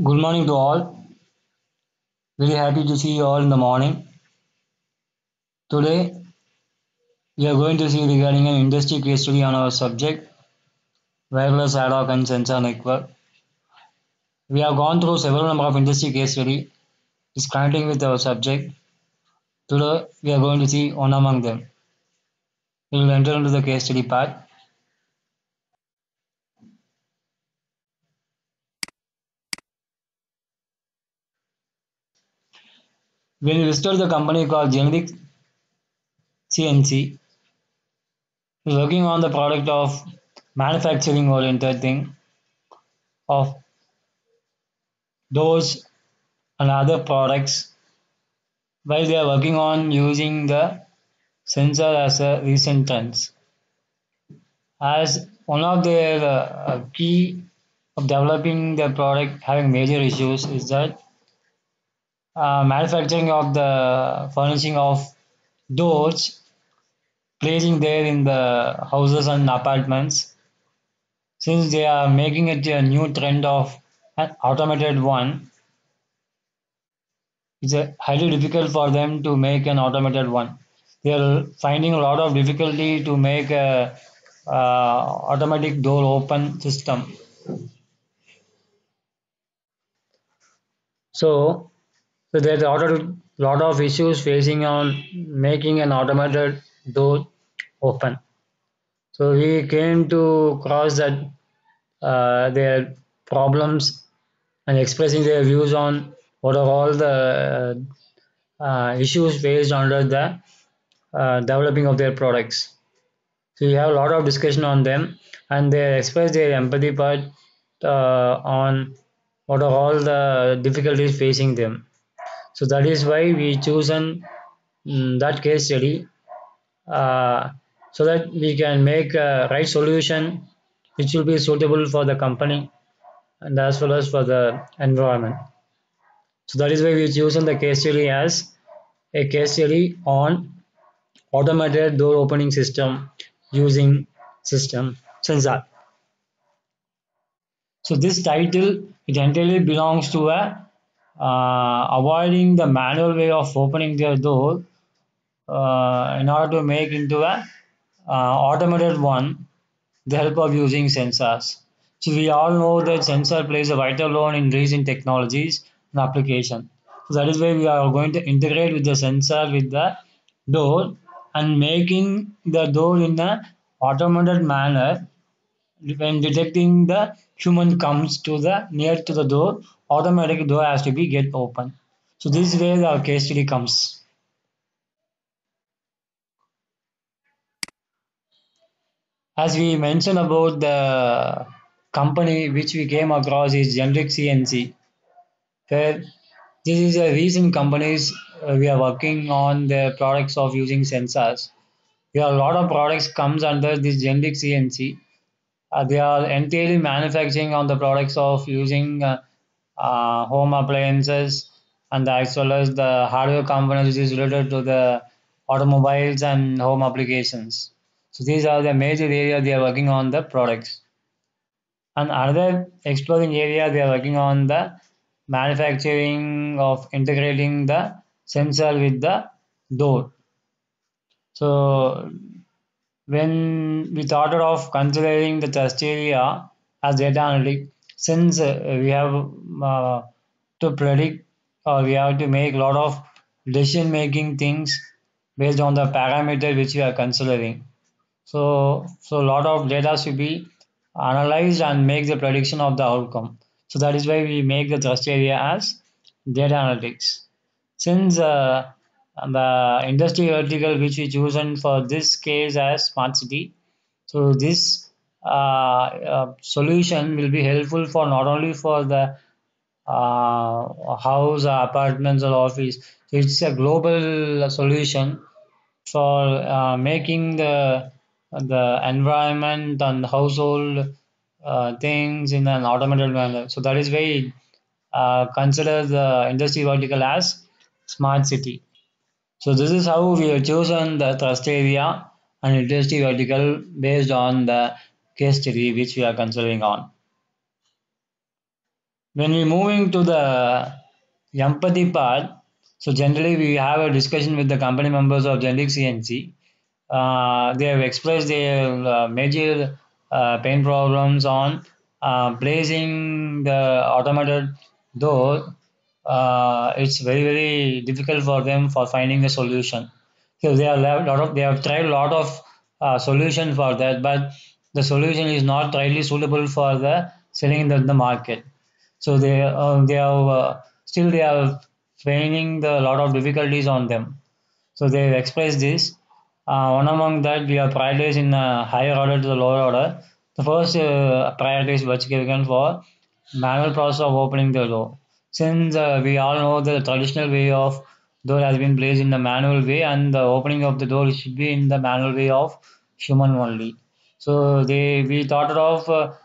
Good morning to all. Very happy to see you all in the morning. Today, we are going to see regarding an industry case study on our subject, wireless ad hoc and sensor network. We have gone through several number of industry case study is connecting with our subject. Today, we are going to see one among them. We will enter into the case study part. When we visited the company called Generic CNC, is working on the product of manufacturing oriented thing of those and other products while they are working on using the sensor as a recent trends. As one of their key of developing the product having major issues is that manufacturing of the furnishing of doors placing there in the houses and apartments since they are making it a new trend of an automated one. It's highly difficult for them to make an automated one. They are finding a lot of difficulty to make a automatic door open system. So, so there's a lot of issues facing on making an automated door open. So we came to cross that their problems and expressing their views on what are all the issues faced under the developing of their products. So we have a lot of discussion on them, and they express their empathy part on what are all the difficulties facing them. So that is why we chosen that case study uh, so that we can make a right solution which will be suitable for the company and as well as for the environment. So that is why we chosen the case study as a case study on automated door opening system using system sensor. So this title it entirely belongs to a avoiding the manual way of opening their door in order to make into a automated one the help of using sensors. So we all know that sensor plays a vital role in recent technologies and application. So that is why we are going to integrate with the sensor with the door and making the door in a automated manner when detecting the human comes to the near to the door, automatic door has to be get open. So this is where our case study comes. As we mentioned about the company which we came across is Generic CNC, where this is a recent companies we are working on the products of using sensors. There are a lot of products comes under this Generic CNC. They are entirely manufacturing on the products of using home appliances and as well as the hardware components which is related to the automobiles and home applications. So these are the major areas they are working on the products. And another exploring area they are working on the manufacturing of integrating the sensor with the door. So when we thought of considering the test area as data analytic, since we have to predict or we have to make a lot of decision making things based on the parameter which we are considering. So a lot of data should be analyzed and make the prediction of the outcome. So that is why we make the trust area as data analytics. Since the industry vertical which we chosen for this case as smart city, so this solution will be helpful for not only for the house, apartments, or office. So it's a global solution for making the environment and household things in an automated manner. So that is why consider the industry vertical as smart city. So this is how we have chosen the trust area and industry vertical based on the case study which we are considering on. When we moving to the empathy part, so generally we have a discussion with the company members of Generic CNC. They have expressed their major pain problems on placing the automated door. It's very very difficult for them for finding a solution. So they have tried a lot of solutions for that, but the solution is not really suitable for the selling in the market. So they have still they are finding the lot of difficulties on them. So they expressed this. One among that we are prioritized in higher order to the lower order. The first priority is what's given for manual process of opening the door. Since we all know the traditional way of door has been placed in the manual way, and the opening of the door should be in the manual way of human only. So we thought of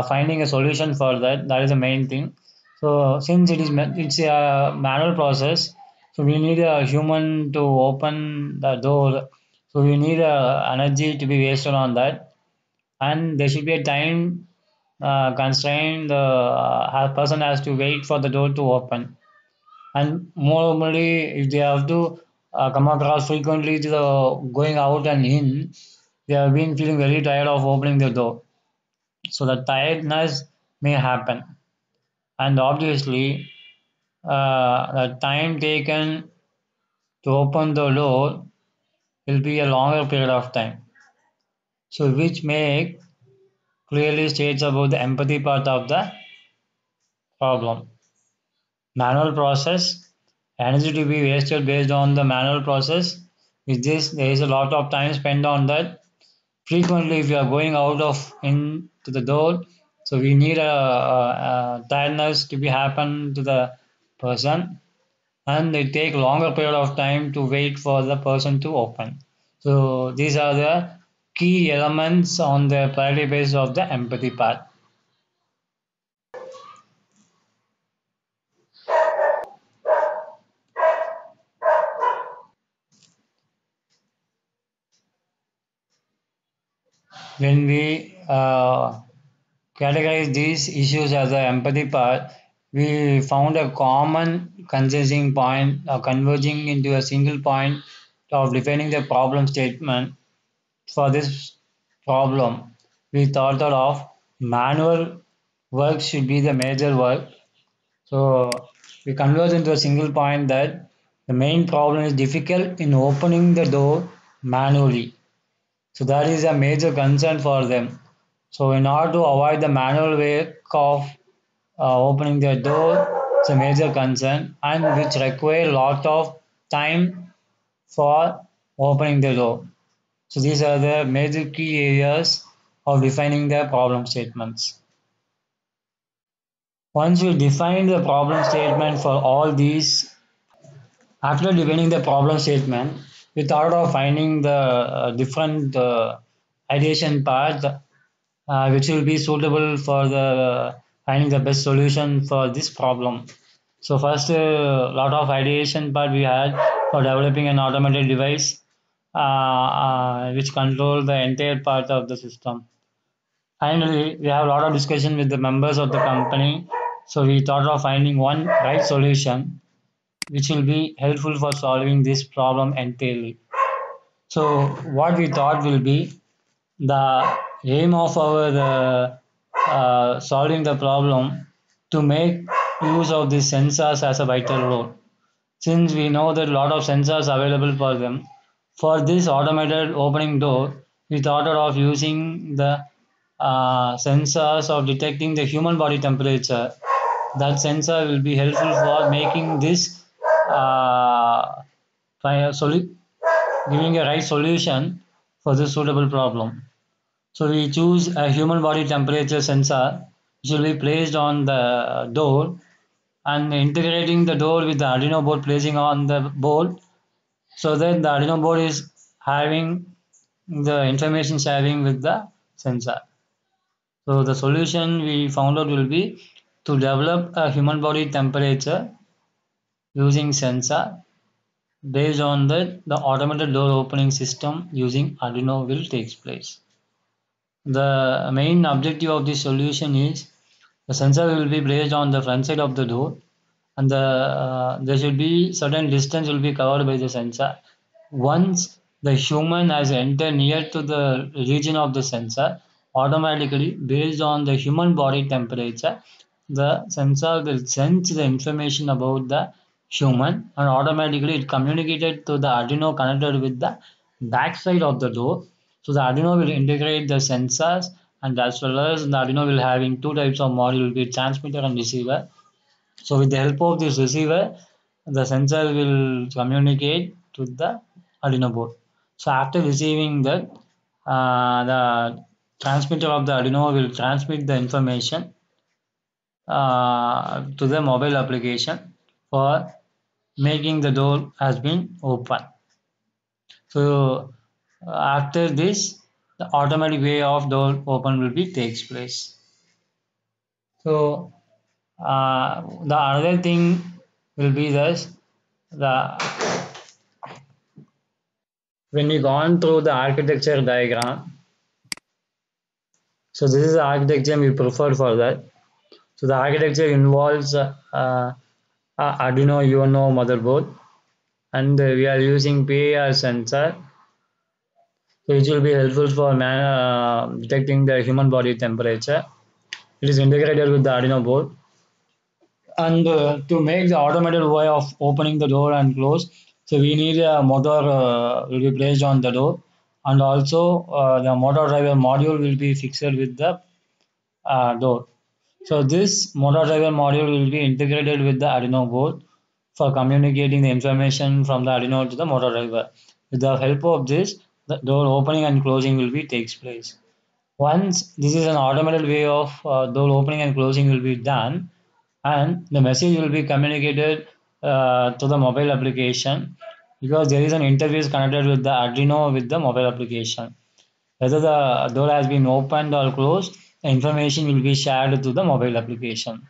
finding a solution for that. That is the main thing. So since it's a manual process, so we need a human to open the door. So we need energy to be wasted on that, and there should be a time constraint. The person has to wait for the door to open, and normally if they have to come across frequently to the going out and in, they have been feeling very tired of opening the door. So the tiredness may happen, and obviously the time taken to open the door will be a longer period of time. So which make clearly states about the empathy part of the problem. Manual process, energy to be wasted based on the manual process. With this, there is a lot of time spent on that. Frequently, if you are going out of into the door, so we need a tiredness to be happen to the person, and it take longer period of time to wait for the person to open. So these are the key elements on the priority basis of the empathy part. When we categorize these issues as the empathy part, we found a common consensus point converging into a single point of defining the problem statement. For this problem, we thought of manual work should be the major work. So we converge into a single point that the main problem is difficult in opening the door manually. So that is a major concern for them. So in order to avoid the manual way of opening the door, it's a major concern and which require a lot of time for opening the door. So these are the major key areas of defining the problem statements. Once we define the problem statement for all these, after defining the problem statement, we thought of finding the different ideation path which will be suitable for the finding the best solution for this problem. So first, lot of ideation part we had for developing an automated device which control the entire part of the system. Finally, we have a lot of discussion with the members of the company. So we thought of finding one right solution which will be helpful for solving this problem entirely. So what we thought will be the aim of our solving the problem to make use of these sensors as a vital role. Since we know that a lot of sensors available for them, for this automated opening door, we thought of using the sensors of detecting the human body temperature. That sensor will be helpful for making this uh, giving a right solution for this suitable problem. So we choose a human body temperature sensor which will be placed on the door and integrating the door with the Arduino board placing on the board so that the Arduino board is having the information sharing with the sensor. So the solution we found out will be to develop a human body temperature using sensor based on that the automated door opening system using Arduino will take place. The main objective of this solution is The sensor will be placed on the front side of the door, and there should be certain distance will be covered by the sensor. Once the human has entered near to the region of the sensor, automatically based on the human body temperature, the sensor will sense the information about the human and automatically it communicated to the Arduino connected with the back side of the door. So the Arduino will integrate the sensors and as well as the Arduino will having two types of module will be transmitter and receiver. So with the help of this receiver, the sensor will communicate to the Arduino board. So after receiving that, the transmitter of the Arduino will transmit the information to the mobile application for making the door has been open. So after this, the automatic way of door open will be takes place. So the other thing will be this the when we gone through the architecture diagram. So this is the architecture we prefer for that. So the architecture involves Arduino UNO motherboard, and we are using PIR sensor, so which will be helpful for detecting the human body temperature. It is integrated with the Arduino board. And to make the automated way of opening the door and close, so we need a motor will be placed on the door, and also the motor driver module will be fixed with the door. So this motor driver module will be integrated with the Arduino board for communicating the information from the Arduino to the motor driver. With the help of this, the door opening and closing will be takes place. Once this is an automated way of door opening and closing will be done, and the message will be communicated to the mobile application because there is an interface connected with the Arduino with the mobile application. Whether the door has been opened or closed, the information will be shared to the mobile application.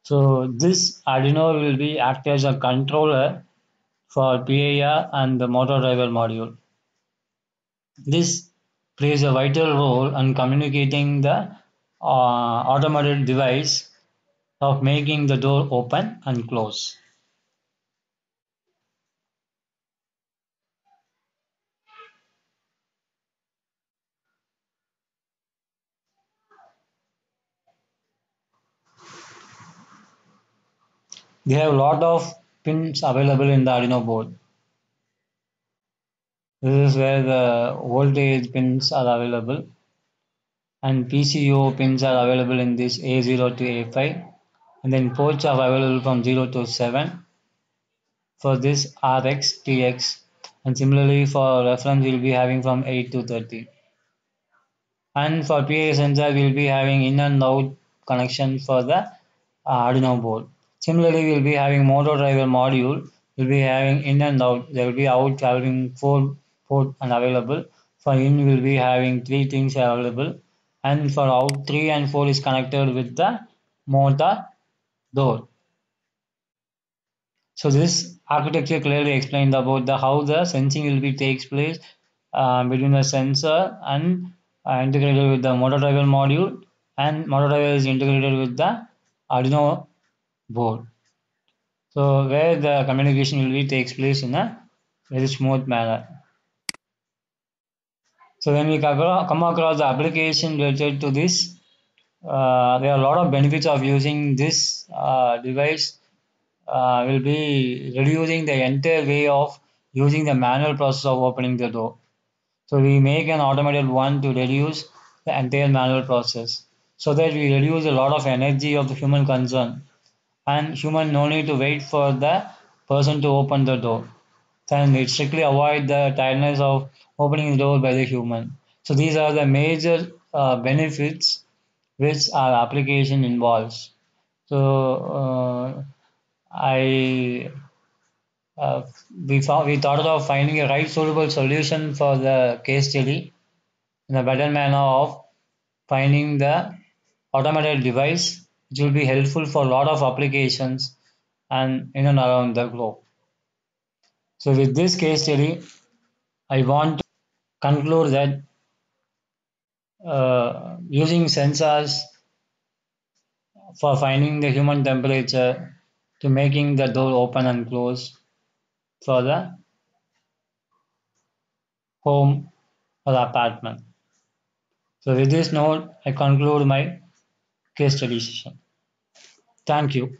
So this Arduino will be act as a controller for PIR and the motor driver module. This plays a vital role in communicating the automated device of making the door open and close. They have a lot of pins available in the Arduino board. This is where the voltage pins are available and PCO pins are available in this A0 to A5 and then ports are available from 0 to 7 for this RX, TX and similarly for reference we'll be having from 8 to 30. And for PA sensor we'll be having in and out connection for the Arduino board. Similarly we'll be having motor driver module, we'll be having in and out, there will be out having 4 port and available. For in we'll be having 3 things available and for out 3 and 4 is connected with the motor door. So this architecture clearly explained about the how the sensing will be takes place between the sensor and integrated with the motor driver module and motor driver is integrated with the Arduino board. So where the communication will be takes place in a very smooth manner. So when we come across the application related to this, there are a lot of benefits of using this device will be reducing the entire way of using the manual process of opening the door. So we make an automated one to reduce the entire manual process so that we reduce a lot of energy of the human concern and human no need to wait for the person to open the door. Then it strictly avoid the tiredness of opening the door by the human. So these are the major benefits which our application involves. So I we thought of finding a right suitable solution for the case study in a better manner of finding the automated device which will be helpful for a lot of applications and in and around the globe. So with this case study, I want to conclude that using sensors for finding the human temperature to making the door open and close for the home or apartment. So with this note, I conclude my case study session. Thank you.